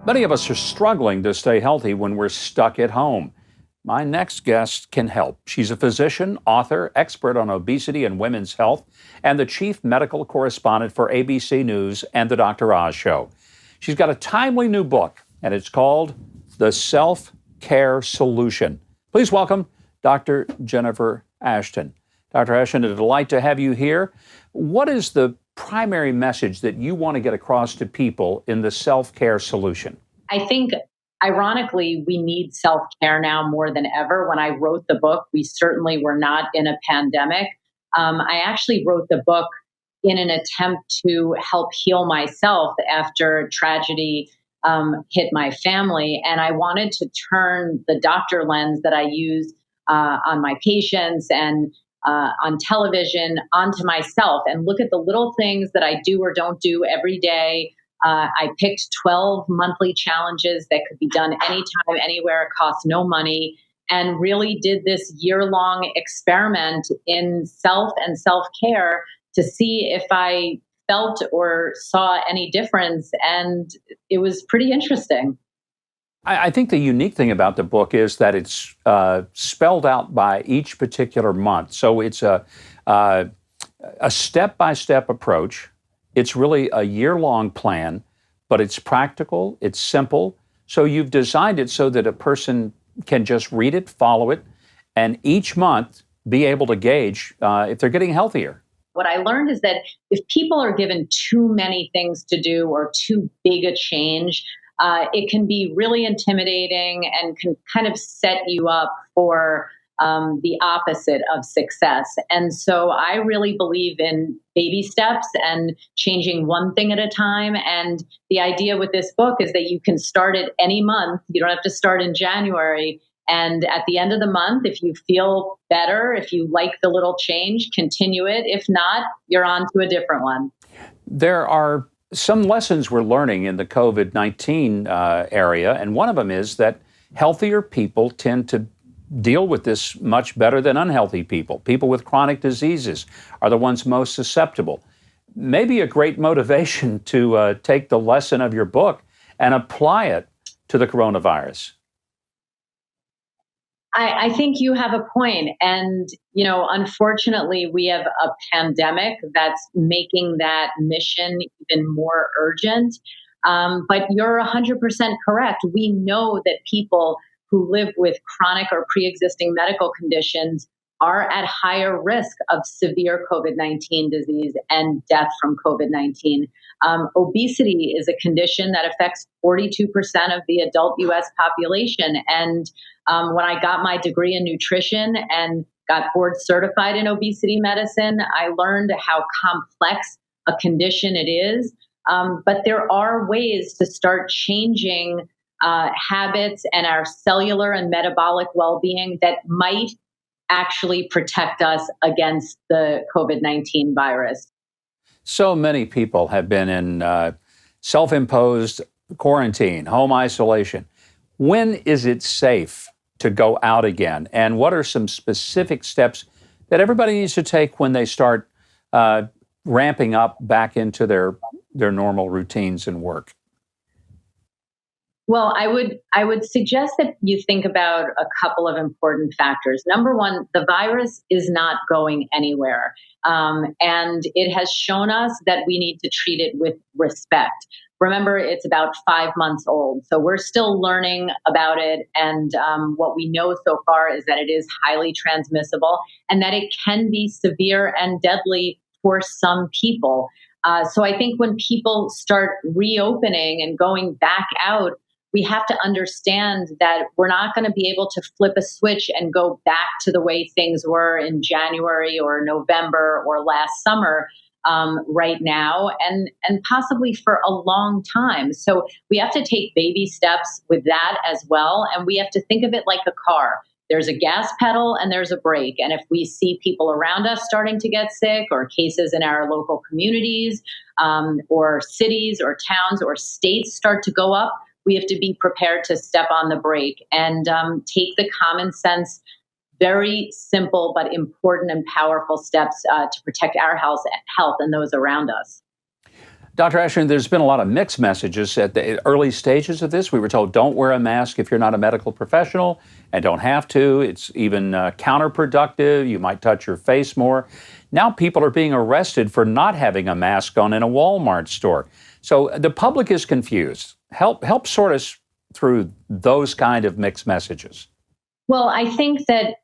Many of us are struggling to stay healthy when we're stuck at home. My next guest can help. She's a physician, author, expert on obesity and women's health, and the chief medical correspondent for ABC News and The Dr. Oz Show. She's got a timely new book, and it's called The Self-Care Solution. Please welcome Dr. Jennifer Ashton. Dr. Ashton, a delight to have you here. What is the primary message that you want to get across to people in the self-care solution? I think, ironically, we need self-care now more than ever. When I wrote the book, we certainly were not in a pandemic. I actually wrote the book in an attempt to help heal myself after tragedy hit my family. And I wanted to turn the doctor lens that I use on my patients and on television onto myself and look at the little things that I do or don't do every day. I picked 12 monthly challenges that could be done anytime, anywhere. It costs no money, and really did this year-long experiment in self and self-care to see if I felt or saw any difference. And it was pretty interesting. I think the unique thing about the book is that it's spelled out by each particular month. So it's a step-by-step approach. It's really a year-long plan, but it's practical, it's simple. So you've designed it so that a person can just read it, follow it, and each month be able to gauge if they're getting healthier. What I learned is that if people are given too many things to do or too big a change, it can be really intimidating and can kind of set you up for the opposite of success. And so I really believe in baby steps and changing one thing at a time. And the idea with this book is that you can start it any month. You don't have to start in January. And at the end of the month, if you feel better, if you like the little change, continue it. If not, you're on to a different one. There are some lessons we're learning in the COVID-19 area, and one of them is that healthier people tend to deal with this much better than unhealthy people. People with chronic diseases are the ones most susceptible. Maybe a great motivation to take the lesson of your book and apply it to the coronavirus. I think you have a point. And, unfortunately, we have a pandemic that's making that mission even more urgent. But you're 100% correct. We know that people who live with chronic or pre-existing medical conditions are at higher risk of severe COVID-19 disease and death from COVID-19. Obesity is a condition that affects 42% of the adult U.S. population. And when I got my degree in nutrition and got board certified in obesity medicine, I learned how complex a condition it is. But there are ways to start changing habits and our cellular and metabolic well-being that might actually protect us against the COVID-19 virus. So many people have been in self-imposed quarantine, home isolation. When is it safe to go out again? And what are some specific steps that everybody needs to take when they start ramping up back into their normal routines and work? Well, I would suggest that you think about a couple of important factors. Number one, the virus is not going anywhere. And it has shown us that we need to treat it with respect. Remember, it's about 5 months old. So we're still learning about it. And what we know so far is that it is highly transmissible and that it can be severe and deadly for some people. So I think when people start reopening and going back out, we have to understand that we're not going to be able to flip a switch and go back to the way things were in January or November or last summer right now and possibly for a long time. So we have to take baby steps with that as well. And we have to think of it like a car. There's a gas pedal and there's a brake. And if we see people around us starting to get sick or cases in our local communities or cities or towns or states start to go up, we have to be prepared to step on the brake and take the common sense, very simple but important and powerful steps to protect our health and those around us. Dr. Ashton, there's been a lot of mixed messages at the early stages of this. We were told don't wear a mask if you're not a medical professional and don't have to. It's even counterproductive. You might touch your face more. Now people are being arrested for not having a mask on in a Walmart store. So the public is confused. Help sort us through those kind of mixed messages. Well, I think that,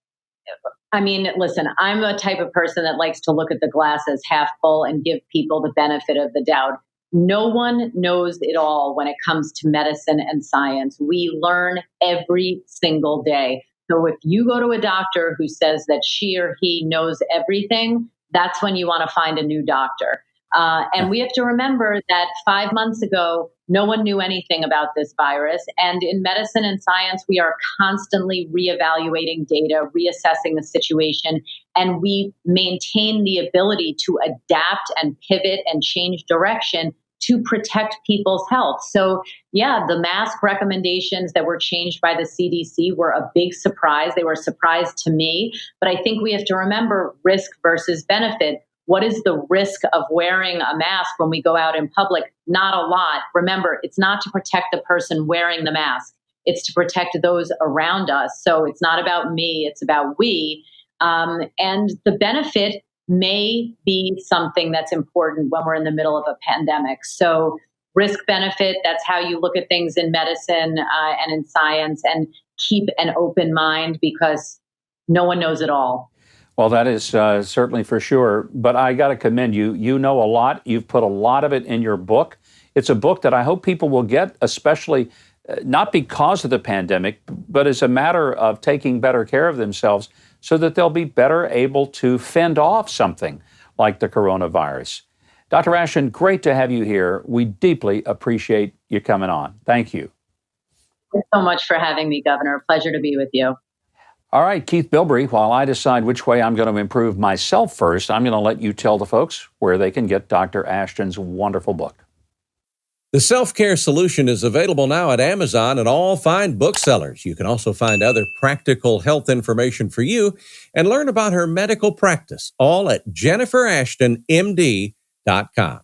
listen, I'm a type of person that likes to look at the glass as half full and give people the benefit of the doubt. No one knows it all when it comes to medicine and science. We learn every single day. So if you go to a doctor who says that she or he knows everything, that's when you want to find a new doctor. And we have to remember that 5 months ago, no one knew anything about this virus. And in medicine and science, we are constantly reevaluating data, reassessing the situation, and we maintain the ability to adapt and pivot and change direction to protect people's health. So, yeah, the mask recommendations that were changed by the CDC were a big surprise. They were a surprise to me. But I think we have to remember risk versus benefit. What is the risk of wearing a mask when we go out in public? Not a lot. Remember, it's not to protect the person wearing the mask. It's to protect those around us. So it's not about me, it's about we. And the benefit may be something that's important when we're in the middle of a pandemic. So risk benefit, that's how you look at things in medicine and in science, and keep an open mind because no one knows it all. Well, that is certainly for sure. But I got to commend you. You know a lot. You've put a lot of it in your book. It's a book that I hope people will get, especially not because of the pandemic, but as a matter of taking better care of themselves so that they'll be better able to fend off something like the coronavirus. Dr. Ashton, great to have you here. We deeply appreciate you coming on. Thank you. Thanks so much for having me, Governor. Pleasure to be with you. All right, Keith Bilbrey, while I decide which way I'm going to improve myself first, I'm going to let you tell the folks where they can get Dr. Ashton's wonderful book. The Self-Care Solution is available now at Amazon and all fine booksellers. You can also find other practical health information for you and learn about her medical practice, all at JenniferAshtonMD.com.